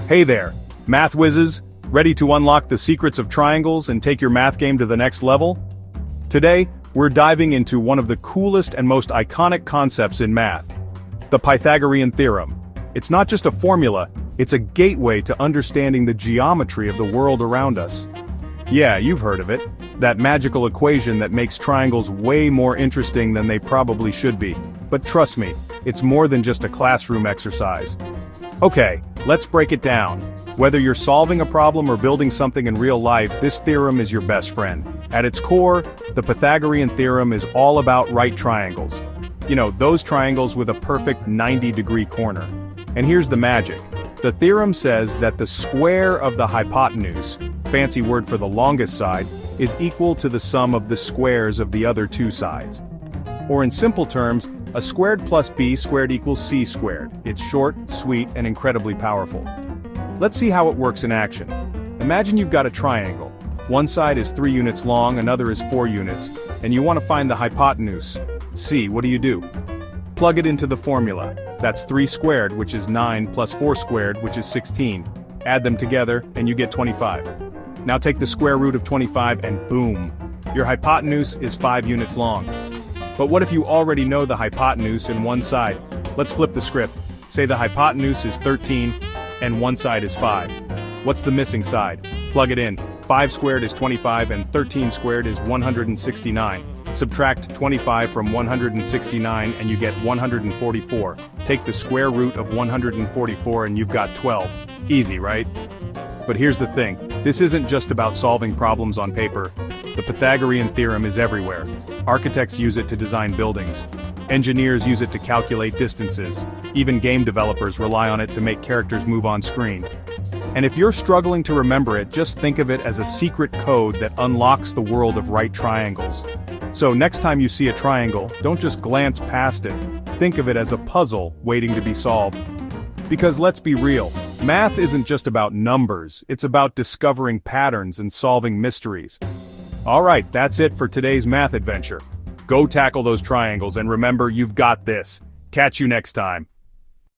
Hey there, math whizzes, ready to unlock the secrets of triangles and take your math game to the next level? Today, we're diving into one of the coolest and most iconic concepts in math, the Pythagorean Theorem. It's not just a formula, it's a gateway to understanding the geometry of the world around us. Yeah, you've heard of it, that magical equation that makes triangles way more interesting than they probably should be. But trust me, it's more than just a classroom exercise. Okay, let's break it down. Whether you're solving a problem or building something in real life, this theorem is your best friend. At its core, the Pythagorean Theorem is all about right triangles. You know, those triangles with a perfect 90-degree corner. And here's the magic. The theorem says that the square of the hypotenuse, fancy word for the longest side, is equal to the sum of the squares of the other two sides. Or in simple terms, a squared plus b squared equals c squared. It's short, sweet, and incredibly powerful. Let's see how it works in action. Imagine you've got a triangle. One side is 3 units long, another is 4 units, and you want to find the hypotenuse. C, what do? Plug it into the formula. That's 3 squared, which is 9, plus 4 squared, which is 16. Add them together, and you get 25. Now take the square root of 25 and boom! Your hypotenuse is 5 units long. But what if you already know the hypotenuse in one side? Let's flip the script. Say the hypotenuse is 13, and one side is 5. What's the missing side? Plug it in. 5 squared is 25 and 13 squared is 169. Subtract 25 from 169 and you get 144. Take the square root of 144 and you've got 12. Easy, right? But here's the thing, this isn't just about solving problems on paper. The Pythagorean theorem is everywhere. Architects use it to design buildings. Engineers use it to calculate distances. Even game developers rely on it to make characters move on screen. And if you're struggling to remember it, just think of it as a secret code that unlocks the world of right triangles. So next time you see a triangle, don't just glance past it. Think of it as a puzzle waiting to be solved. Because let's be real, math isn't just about numbers, it's about discovering patterns and solving mysteries. Alright, that's it for today's math adventure. Go tackle those triangles and remember, you've got this. Catch you next time.